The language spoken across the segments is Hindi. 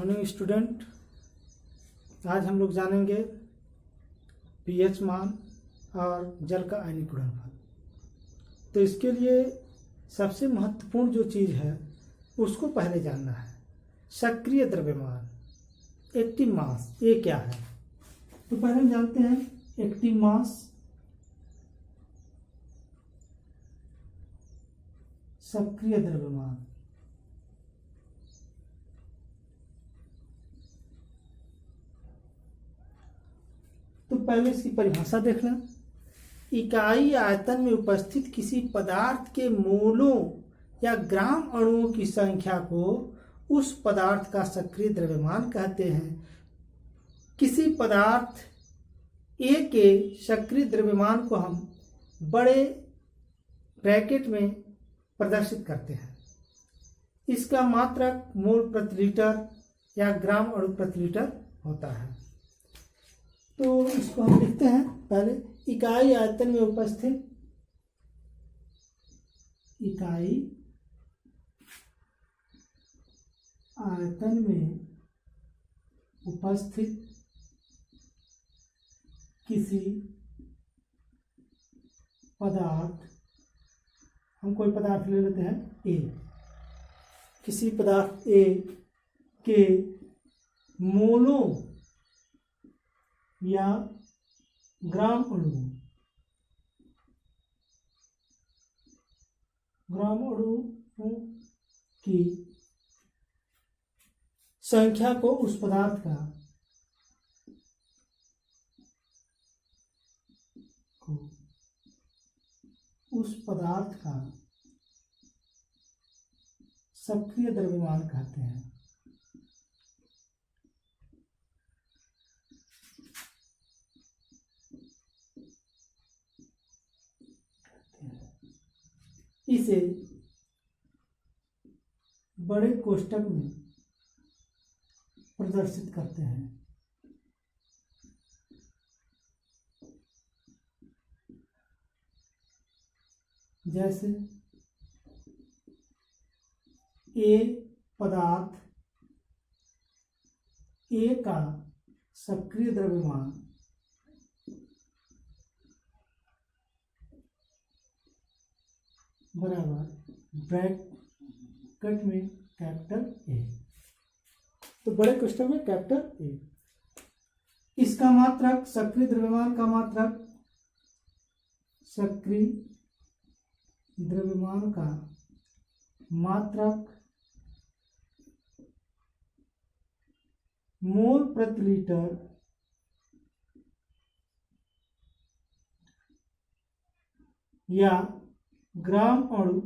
Morning student. आज हम लोग जानेंगे पीएच मान और जल का आयनिक गुणनफल। तो इसके लिए सबसे महत्वपूर्ण जो चीज़ है उसको पहले जानना है। सक्रिय द्रव्यमान, एक्टिव मास, ये क्या है? तो पहले हम जानते हैं एक्टिव मास, सक्रिय द्रव्यमान। तो पहले इसकी परिभाषा देख लें। इकाई आयतन में उपस्थित किसी पदार्थ के मोलों या ग्राम अणुओं की संख्या को उस पदार्थ का सक्रिय द्रव्यमान कहते हैं। किसी पदार्थ ए के सक्रिय द्रव्यमान को हम बड़े ब्रैकेट में प्रदर्शित करते हैं। इसका मात्रक मोल प्रति लीटर या ग्राम अणु प्रति लीटर होता है। तो इसको हम लिखते हैं पहले, इकाई आयतन में उपस्थित, इकाई आयतन में उपस्थित किसी पदार्थ, हम कोई पदार्थ ले लेते हैं ए, किसी पदार्थ ए के मोलों या ग्राम अणुओं की संख्या को उस पदार्थ का सक्रिय द्रव्यमान कहते हैं। इसे बड़े कोष्ठक में प्रदर्शित करते हैं। जैसे ए पदार्थ ए का सक्रिय द्रव्यमान बराबर ब्रैकेट में कैपिटल ए, तो बड़े कोष्ठक में कैपिटल ए। इसका मात्रक, सक्रिय द्रव्यमान का मात्रक, सक्रिय द्रव्यमान का मात्रक मोल प्रति लीटर या ग्राम अणु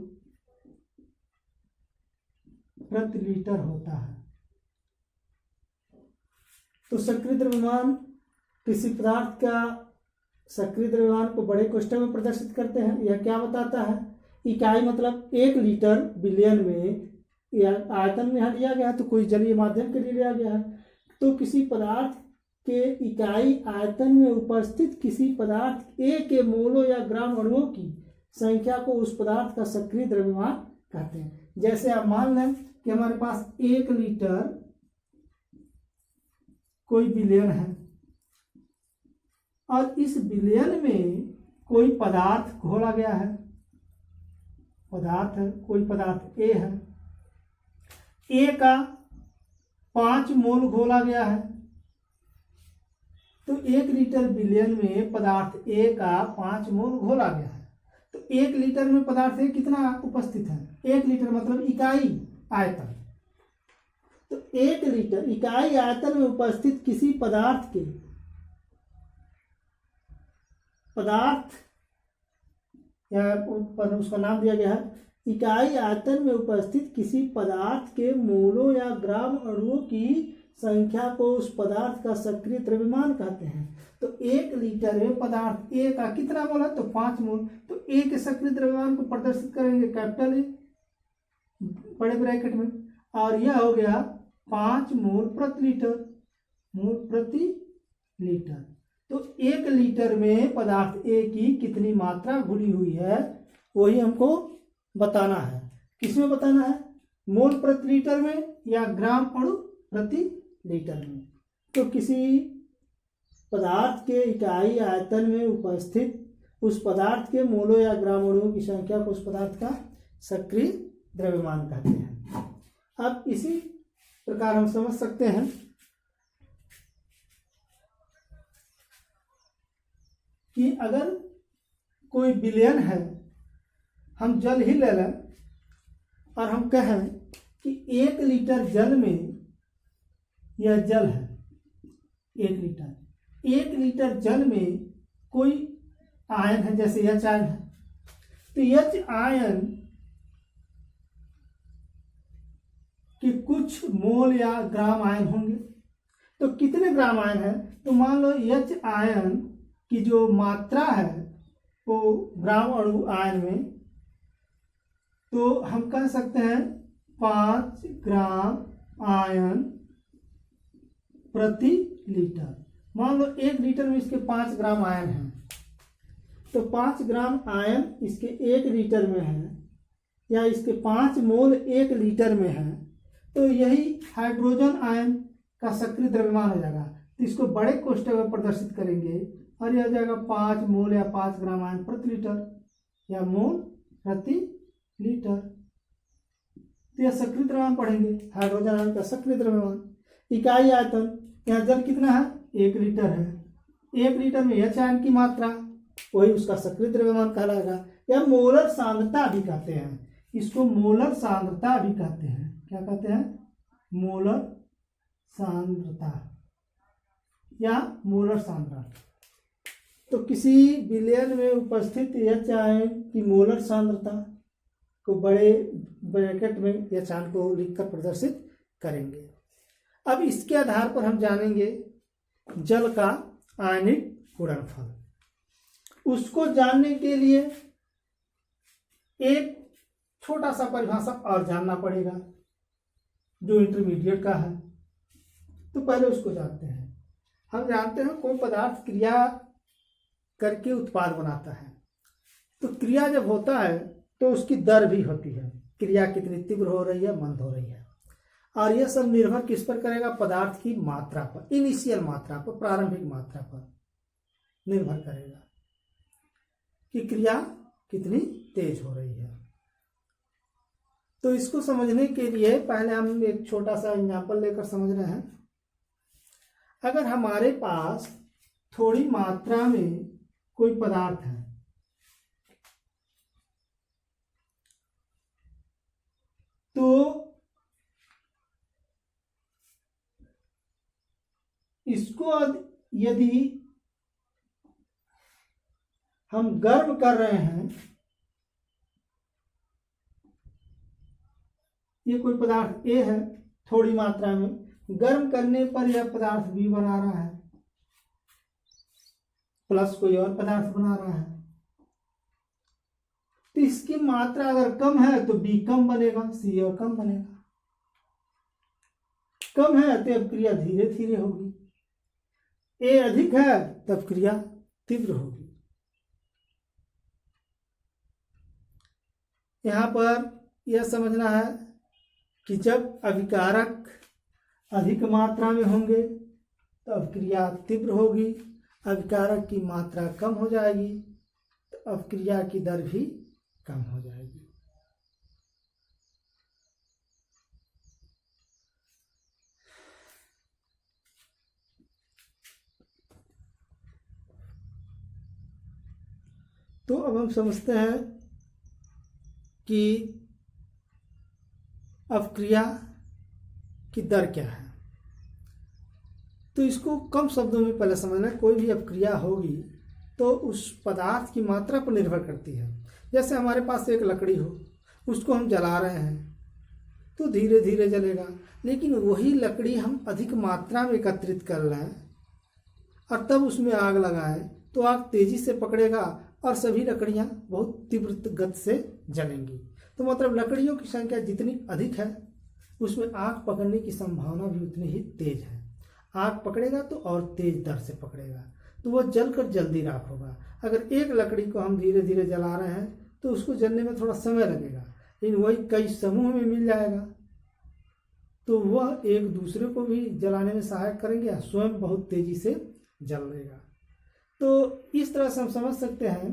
प्रति लीटर होता है। तो सक्रिय द्रव्यमान, किसी पदार्थ का सक्रिय द्रव्यमान को बड़े कोष्ठक में प्रदर्शित करते हैं। यह क्या बताता है? इकाई मतलब 1 लीटर बिलियन में, या आयतन में यहाँ लिया गया है तो कोई जलीय माध्यम के लिए लिया गया है। तो किसी पदार्थ के इकाई आयतन में उपस्थित किसी पदार्थ ए के मोलों या ग्राम अणुओं की संख्या को उस पदार्थ का सक्रिय द्रव्यमान कहते हैं। जैसे आप मान लें कि हमारे पास 1 लीटर कोई बिलियन है और इस बिलियन में कोई पदार्थ घोला गया है, पदार्थ है, कोई पदार्थ ए है, ए का 5 मोल घोला गया है। तो 1 लीटर बिलियन में पदार्थ ए का 5 मोल घोला गया है। तो 1 लीटर में पदार्थ ए कितना उपस्थित है? 1 लीटर मतलब इकाई आयतन। तो 1 लीटर इकाई आयतन में उपस्थित किसी पदार्थ के, पदार्थ या उसका नाम दिया गया है, इकाई आयतन में उपस्थित किसी पदार्थ के मोलों या ग्राम अणुओं की संख्या को उस पदार्थ का सक्रिय द्रव्यमान कहते हैं। तो 1 लीटर में पदार्थ ए का कितना मोल है? तो 5 मोल। तो ए के सक्रिय द्रव्यमान को प्रदर्शित करेंगे कैपिटल ए बड़े ब्रैकेट में, और यह हो गया 5 मोल प्रति लीटर, मोल प्रति लीटर। तो 1 लीटर में पदार्थ ए की कितनी मात्रा घुली हुई है वही हमको बताना है। किसमें बताना है? मोल प्रति लीटर में या ग्राम अणु प्रति लीटर में। तो किसी पदार्थ के इकाई आयतन में उपस्थित उस पदार्थ के मोलों या ग्राम अणुओं की संख्या को उस पदार्थ का सक्रिय द्रव्यमान कहते हैं। अब इसी प्रकार हम समझ सकते हैं कि अगर कोई विलयन है, हम जल ही ले लें और हम कहें कि 1 लीटर जल में यह जल है, 1 लीटर जल में कोई आयन है, जैसे H आयन है, तो H आयन के कुछ मोल या ग्राम आयन होंगे। तो कितने ग्राम आयन है? तो मान लो H आयन की जो मात्रा है वो ग्राम अणु आयन में, तो हम कह सकते हैं 5 ग्राम आयन प्रति लीटर। मान लो 1 लीटर में इसके 5 ग्राम आयन हैं, तो 5 ग्राम आयन इसके 1 लीटर में है, या इसके 5 मोल 1 लीटर में है, तो यही हाइड्रोजन आयन का सक्रिय द्रव्यमान हो जाएगा। तो इसको बड़े कोष्ठक में प्रदर्शित करेंगे और यह हो जाएगा 5 मोल या 5 ग्राम आयन प्रति लीटर या मोल प्रति लीटर। तो यह सक्रिय द्रव्यमान पढ़ेंगे, हाइड्रोजन आयन का सक्रिय द्रव्यमान। इकाई आयतन, यहाँ जल कितना है? 1 लीटर है। 1 लीटर में H आयन की मात्रा, वही उसका सक्रिय द्रव्यमान कहलाएगा। या मोलर सांद्रता भी कहते हैं, इसको मोलर सांद्रता भी कहते हैं। क्या कहते हैं? मोलर सांद्रता या मोलर सांद्रता। तो किसी विलयन में उपस्थित H आयन की मोलर सांद्रता को बड़े ब्रैकेट में H आयन को लिखकर प्रदर्शित करेंगे। अब इसके आधार पर हम जानेंगे जल का आयनिक गुणनफल। उसको जानने के लिए एक छोटा सा परिभाषा और जानना पड़ेगा जो इंटरमीडिएट का है। तो पहले उसको जानते हैं। हम जानते हैं कोई पदार्थ क्रिया करके उत्पाद बनाता है, तो क्रिया जब होता है तो उसकी दर भी होती है, क्रिया कितनी तीव्र हो रही है, मंद हो रही है, और यह सब निर्भर किस पर करेगा? पदार्थ की मात्रा पर, इनिशियल मात्रा पर, प्रारंभिक मात्रा पर निर्भर करेगा कि क्रिया कितनी तेज हो रही है। तो इसको समझने के लिए पहले हम एक छोटा सा एग्जाम्पल लेकर समझ रहे हैं। अगर हमारे पास थोड़ी मात्रा में कोई पदार्थ है, तो इसको यदि हम गर्म कर रहे हैं, ये कोई पदार्थ A है, थोड़ी मात्रा में गर्म करने पर यह पदार्थ B बना रहा है, प्लस कोई और पदार्थ बना रहा है। तो इसकी मात्रा अगर कम है तो B कम बनेगा, C और कम बनेगा। कम है तो अब क्रिया धीरे धीरे होगी, A अधिक है तब क्रिया तीव्र होगी। यहाँ पर यह समझना है कि जब अभिकारक अधिक मात्रा में होंगे तो अब क्रिया तीव्र होगी, अभिकारक की मात्रा कम हो जाएगी तो अब क्रिया की दर भी कम हो जाएगी। तो अब हम समझते हैं कि अपक्रिया की दर क्या है। तो इसको कम शब्दों में पहले समझना। कोई भी अपक्रिया होगी तो उस पदार्थ की मात्रा पर निर्भर करती है। जैसे हमारे पास एक लकड़ी हो, उसको हम जला रहे हैं तो धीरे धीरे जलेगा, लेकिन वही लकड़ी हम अधिक मात्रा में एकत्रित कर लें और तब उसमें आग लगाएं तो आग तेजी से पकड़ेगा और सभी लकड़ियां बहुत तीव्र गति से जलेंगी। तो मतलब लकड़ियों की संख्या जितनी अधिक है उसमें आग पकड़ने की संभावना भी उतनी ही तेज है। आग पकड़ेगा तो और तेज दर से पकड़ेगा, तो वह जलकर जल्दी राख होगा। अगर एक लकड़ी को हम धीरे धीरे जला रहे हैं तो उसको जलने में थोड़ा समय लगेगा, लेकिन वही कई समूह में मिल जाएगा तो वह एक दूसरे को भी जलाने में सहायक करेंगे या स्वयं बहुत तेजी से जलेगा। तो इस तरह से हम समझ सकते हैं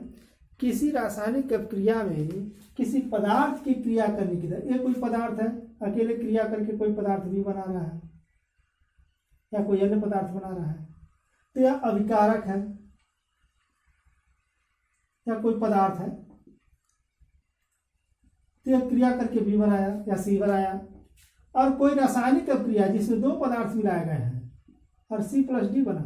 किसी रासायनिक अपक्रिया में किसी पदार्थ की क्रिया करने की दर, ये कोई पदार्थ है, अकेले क्रिया करके कोई पदार्थ भी बना रहा है या कोई अन्य पदार्थ बना रहा है, तो यह अभिकारक है या कोई पदार्थ है, तो यह क्रिया करके बी बनाया या सी बनाया। और कोई रासायनिक अपक्रिया जिसमें दो पदार्थ मिलाए गए हैं और सी प्लस डी बना,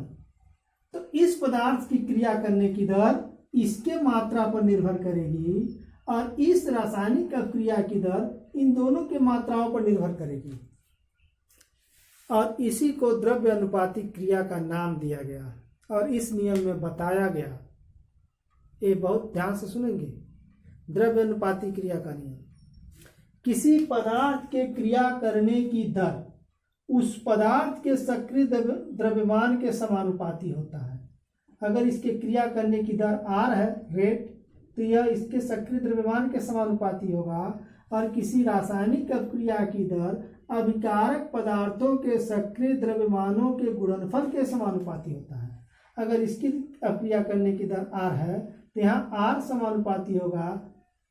तो इस पदार्थ की क्रिया करने की दर इसके मात्रा पर निर्भर करेगी और इस रासायनिक अपक्रिया की दर इन दोनों के मात्राओं पर निर्भर करेगी। और इसी को द्रव्य अनुपातिक क्रिया का नाम दिया गया और इस नियम में बताया गया, ये बहुत ध्यान से सुनेंगे, द्रव्य अनुपातिक क्रिया का नियम, किसी पदार्थ के क्रिया करने की दर उस पदार्थ के सक्रिय द्रव्यमान के समानुपाती होता है। अगर इसके क्रिया करने की दर r है, रेट, तो यह इसके सक्रिय द्रव्यमान के समानुपाती होगा। और किसी रासायनिक अपक्रिया की दर अभिकारक पदार्थों के सक्रिय द्रव्यमानों के गुणनफल के समानुपाती होता है। अगर इसकी अपक्रिया करने की दर r है तो यहाँ r समानुपाती होगा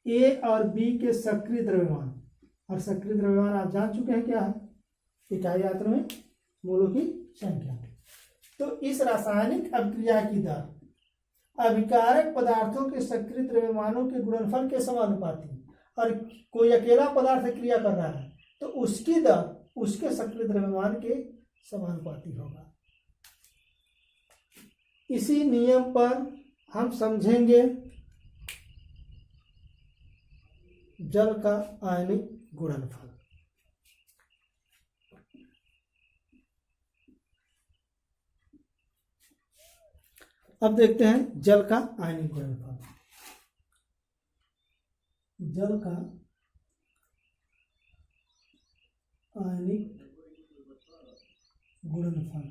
a और b के सक्रिय द्रव्यमान, और सक्रिय द्रव्यमान आप जान चुके हैं क्या है, इकाई आयतन में मोलों की संख्या। तो इस रासायनिक अपक्रिया की दर अभिकारक पदार्थों के सक्रिय द्रव्यमानों के गुणनफल के समानुपाती, और कोई अकेला पदार्थ क्रिया कर रहा है तो उसकी दर उसके सक्रिय द्रव्यमान के समानुपाती होगा। इसी नियम पर हम समझेंगे जल का आयनिक गुणनफल। अब देखते हैं जल का आयनिक गुणनफल। जल का आयनिक गुणनफल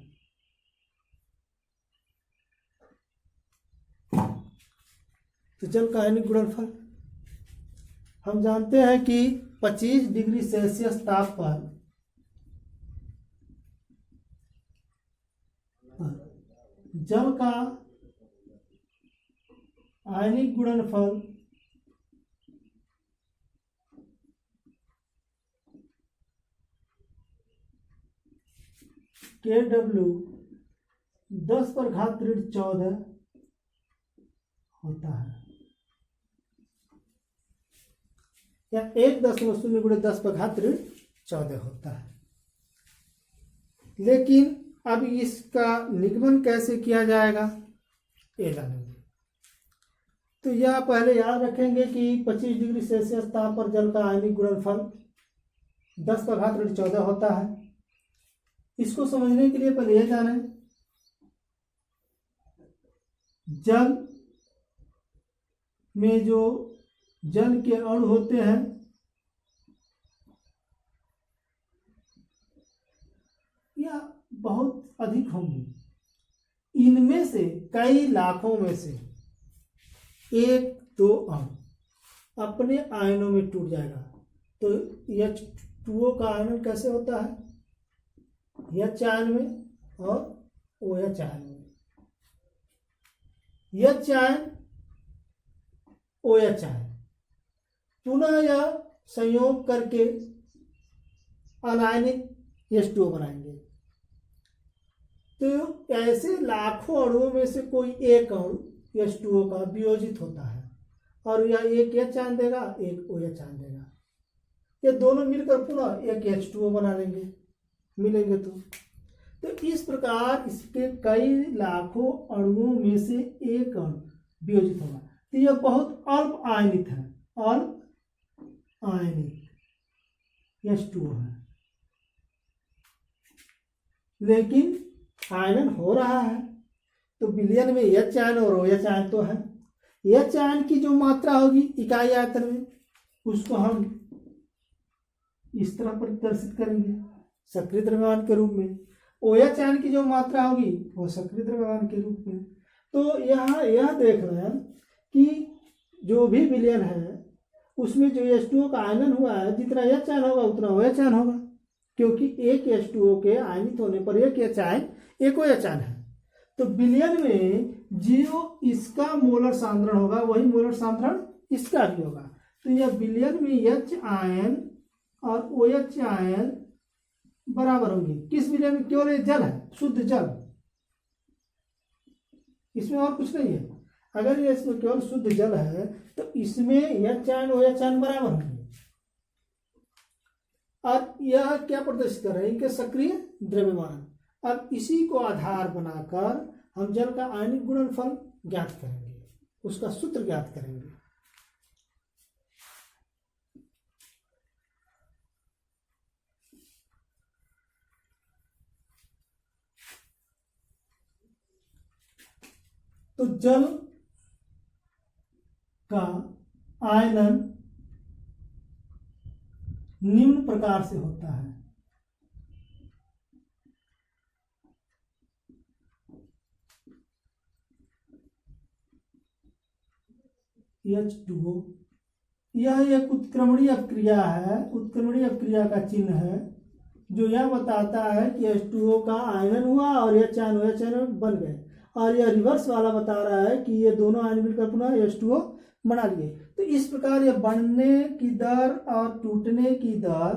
तो जल का आयनिक गुणनफल हम जानते हैं कि 25 डिग्री सेल्सियस ताप पर जल का आयनिक गुणनफल KW 10⁻14 होता है, या 1.0 × 10⁻14 होता है। लेकिन अब इसका निगमन कैसे किया जाएगा ये जानेंगे। तो यह पहले याद रखेंगे कि 25 डिग्री सेल्सियस ताप पर जल का आयनिक गुणनफल 10⁻14 होता है। इसको समझने के लिए पहले यह जानें, जल में जो जल के अणु होते हैं या बहुत अधिक होंगे, इनमें से कई लाखों में से 1-2 अणु अपने आयनों में टूट जाएगा। तो H2O का आयनन कैसे होता है, H आयन में और OH आयन में। H आयन OH आयन पुनः यह संयोग करके अनायनिक H2O बनाएंगे। तो ऐसे लाखों अणुओं में से कोई एक अणु H2O का वियोजित होता है और यह एक H आयन देगा, एक OH आयन देगा। ये दोनों मिलकर पुनः एक H2O बना लेंगे, मिलेंगे। तो इस प्रकार इसके कई लाखों अणुओं में से एक अणु वियोजित होगा। तो यह बहुत अल्प आयनित है, अल्प आयनिक H2O है, लेकिन आयनन हो रहा है। तो विलयन में H आयन और OH आयन तो है। H आयन की जो मात्रा होगी इकाई आयतन में, उसको हम इस तरह प्रदर्शित करेंगे सक्रिय द्रव्यमान के रूप में। OH आयन की जो मात्रा होगी वो सक्रिय द्रव्यमान के रूप में। तो यहाँ यह देखना है कि जो भी विलयन है उसमें जो H2O का आयनन हुआ है, जितना H आयन होगा उतना OH आयन होगा। क्योंकि एक H2O के आयनित होने पर एक H आयन एक OH आयन है। तो विलयन में जो इसका मोलर सांद्रण होगा वही मोलर सांद्रण इसका भी होगा। तो यह विलयन में H आयन और OH आयन बराबर होंगे। किस विलयन में? केवल ये जल है, शुद्ध जल, इसमें और कुछ नहीं है। अगर ये इसमें केवल शुद्ध जल है तो इसमें H आयन OH आयन बराबर होंगे। और यह क्या प्रदर्शित कर रहे हैं? इनके सक्रिय द्रव्यमान। अब इसी को आधार बनाकर हम जल का आयनिक गुणनफल ज्ञात करेंगे, उसका सूत्र ज्ञात करेंगे। तो जल का आयनन निम्न प्रकार से होता है। H2O यह एक उत्क्रमणीय अपक्रिया है। उत्क्रमणीय अपक्रिया का चिन्ह है जो यह बताता है कि H2O का आयनन हुआ और H आयन OH आयन बन गए। और यह रिवर्स वाला बता रहा है कि ये दोनों आयन मिलकर पुनः H2O बना लिए। तो इस प्रकार यह बनने की दर और टूटने की दर,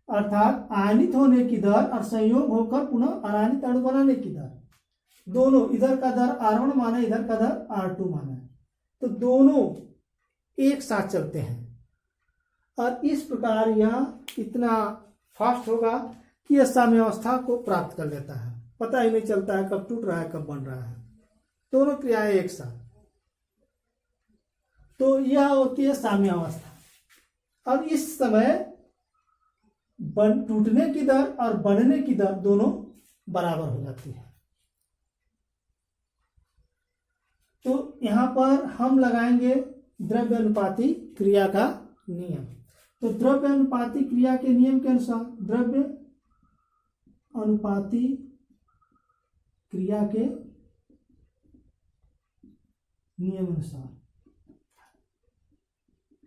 अर्थात आयनित होने की दर और संयोग होकर पुनः अनायनित अणु बनाने की दर, दोनों, इधर का दर R1 माना, इधर का दर R2 माना, तो दोनों एक साथ चलते हैं। और इस प्रकार यह इतना फास्ट होगा कि यह साम्यावस्था को प्राप्त कर लेता है। पता ही नहीं चलता है कब टूट रहा है कब बन रहा है, दोनों क्रियाएं एक साथ। तो यह होती है साम्यावस्था। अब इस समय टूटने की दर और बनने की दर दोनों बराबर हो जाती है। तो यहां पर हम लगाएंगे द्रव्य अनुपाती क्रिया का नियम। तो द्रव्य अनुपाती क्रिया के नियम के अनुसार, द्रव्य अनुपाती क्रिया के नियम अनुसार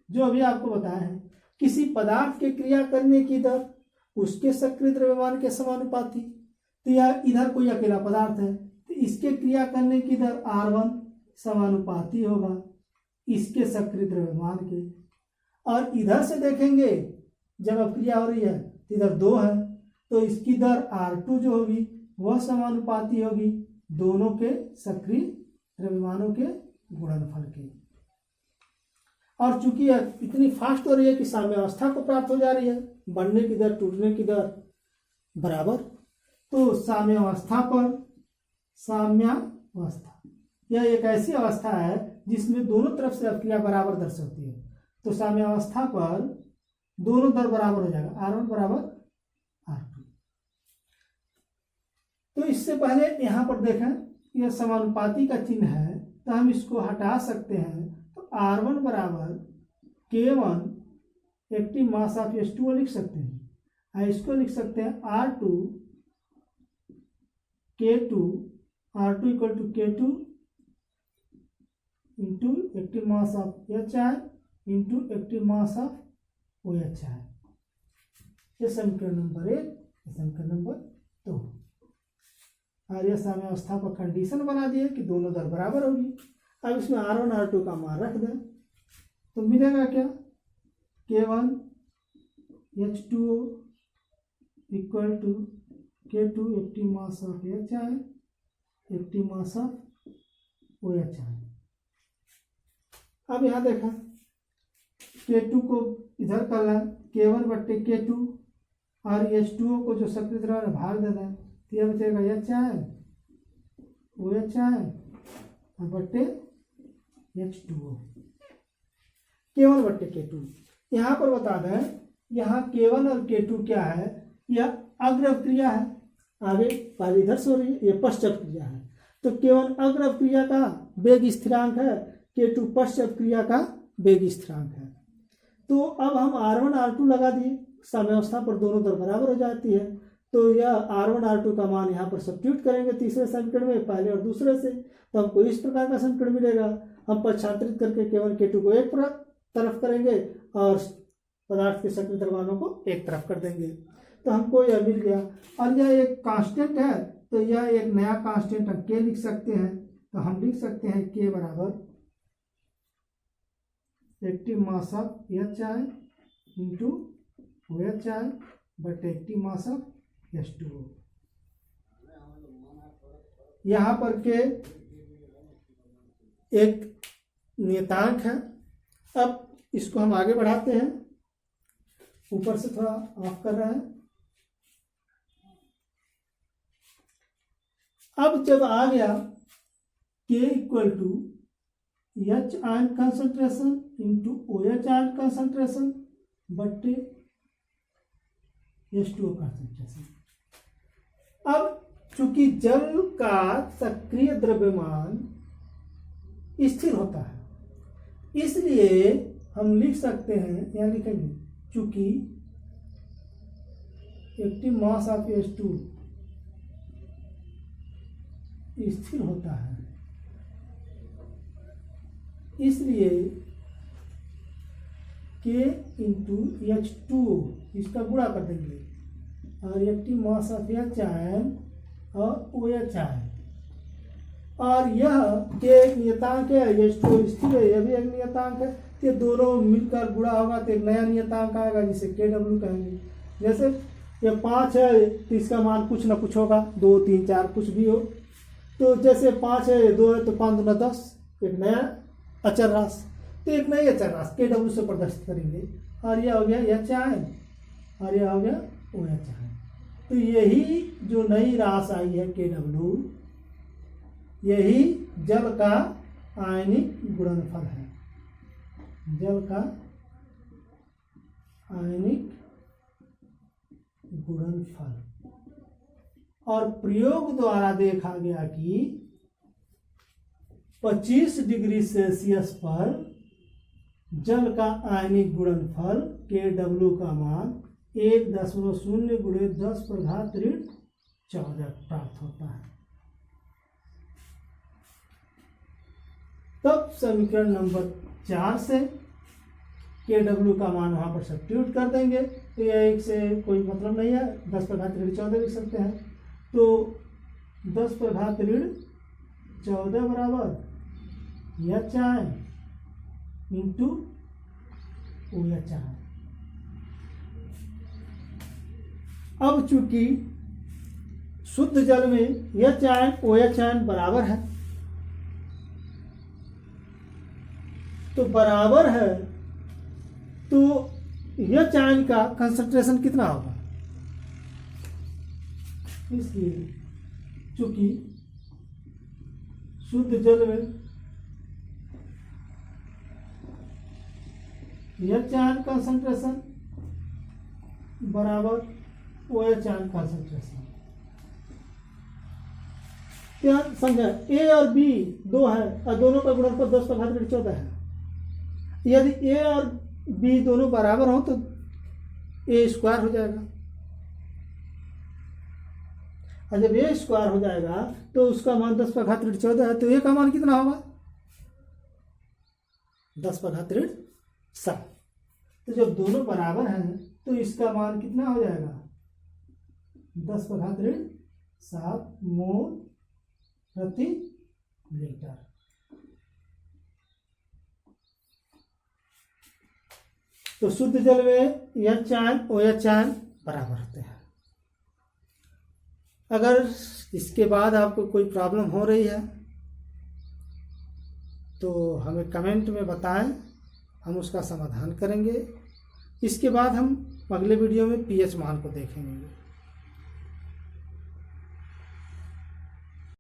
जो अभी आपको बताया है, किसी पदार्थ के क्रिया करने की दर उसके सक्रिय द्रव्यमान के समानुपाती। तो यह इधर कोई अकेला पदार्थ है तो इसके क्रिया करने की दर R1 समानुपाती होगा इसके सक्रिय द्रव्यमान के। और इधर से देखेंगे जब अब क्रिया हो रही है तो इधर 2 है तो इसकी दर R2 जो होगी वह समानुपाती होगी दोनों के सक्रिय द्रव्यमानों के गुणनफल के। और चूंकि यह इतनी फास्ट हो रही है कि साम्यावस्था को प्राप्त हो जा रही है, बढ़ने की दर टूटने की दर बराबर, तो साम्यावस्था पर, साम्यावस्था यह एक ऐसी अवस्था है जिसमें दोनों तरफ से अपक्रिया बराबर दर्शाती है। तो साम्यावस्था पर दोनों दर बराबर हो जाएगा, R1 बराबर R2। तो इससे पहले यहां पर देखें यह समानुपाती का चिन्ह है तो हम इसको हटा सकते हैं। तो R1 बराबर K1 active mass of H2O लिख सकते हैं। इसको लिख सकते हैं R2 K2, R2 equal to K2 into active mass of HI into active mass of OHI। ये समीकरण नंबर 1, ये समीकरण नंबर 2। और यह साम्यावस्था पर कंडीशन बना दिए कि दोनों दर बराबर होगी। अब इसमें R1 R2 का मान रख दें तो मिलेगा क्या? K1 H2O equal to K2 active mass of HI active mass of OHI। अब यहाँ देखा K2 को इधर करना है K1 बट्टे K2 और H2O को जो सक्रिय द्रव्यमान भाग देना है तो यह बचेगा HI OHI और बट्टे H2O K1 बट्टे K2। यहाँ पर बता दें यहाँ K1 और K2 क्या है? यह अग्र क्रिया है, आगे पहले इधर से हो रही है, यह पश्चात क्रिया है। तो K1 अग्र क्रिया का वेग स्थिरांक है, K2 पश्चात क्रिया का वेग स्थिरांक है। तो अब हम R1 R2 लगा दिए, साम्यावस्था पर दोनों दर बराबर हो जाती है। तो यह R1 R2 का मान यहाँ पर सब्स्टिट्यूट करेंगे तीसरे समीकरण में, पहले और दूसरे से, तो हमको इस प्रकार का समीकरण मिलेगा। हम पक्षांतरित करके K1 K2 को एक तरफ करेंगे और पदार्थ के सक्रिय द्रव्यमानों को एक तरफ कर देंगे। तो हमको यह मिल गया। और यह एक कांस्टेंट है, तो यह एक नया कांस्टेंट हम के लिख सकते हैं। तो हम लिख सकते हैं के बराबर active mass of HI into OHI but active mass of H2O। यहाँ पर के एक नियतांक है। अब इसको हम आगे बढ़ाते हैं, ऊपर से थोड़ा ऑफ कर रहे हैं। अब जब आ गया K equal to H ion concentration into OH ion concentration बट्टे H2O कंसंट्रेशन। अब चूंकि जल का सक्रिय द्रव्यमान स्थिर होता है, इसलिए हम लिख सकते हैं, यहाँ लिखेंगे चूंकि एक्टिव मास ऑफ H2 स्थिर होता है, इसलिए K इंटू H2O इसका गुणा कर देंगे और active mass of H ion और OH आयन। और यह के एक नियतांक है, H2O स्थिर है, यह भी एक नियतांक है। ये दोनों मिलकर गुणा होगा तो एक नया नियतांक आएगा जिसे KW कहेंगे। जैसे ये 5 है तो इसका मान कुछ ना कुछ होगा, 2 3 4 कुछ भी हो। तो जैसे 5 है, 2 है तो 5 दूना 10, एक नया अचर राशि। तो एक नई अचर राशि KW से प्रदर्शित करेंगे। और यह हो गया H आयन और यह हो गया OH आयन। तो यही जो नई राशि आई है KW, यही जल का आयनिक गुणनफल है। जल का आयनिक गुणनफल। और प्रयोग द्वारा देखा गया कि 25 डिग्री सेल्सियस पर जल का आयनिक गुणनफल KW का मान 1.0 × 10⁻14 प्राप्त होता है। तब समीकरण नंबर 4 से KW का मान वहां पर सब्स्टिट्यूट कर देंगे। तो यह एक से कोई मतलब नहीं है, 10⁻14 लिख सकते हैं। तो 10⁻14 बराबर H ion into OH ion. अब चूंकि शुद्ध जल में H आयन OH आयन बराबर है, तो बराबर है तो H आयन का कंसंट्रेशन कितना होगा। इसलिए चूंकि शुद्ध जल में H आयन कंसंट्रेशन बराबर OH आयन कंसंट्रेशन। क्या समझा, A और B 2 है और दोनों का गुणनफल 10⁻14 है। यदि A और B दोनों बराबर हो तो A स्क्वायर हो जाएगा, और जब A स्क्वायर हो जाएगा तो उसका मान 10⁻14 है। तो A का मान कितना होगा 10⁻7। तो जब दोनों बराबर हैं तो इसका मान कितना हो जाएगा 10⁻7 मोल प्रति लीटर। तो शुद्ध जल में H आयन OH आयन बराबर होते हैं। अगर इसके बाद आपको कोई प्रॉब्लम हो रही है तो हमें कमेंट में बताएं, हम उसका समाधान करेंगे। इसके बाद हम अगले वीडियो में pH मान को देखेंगे।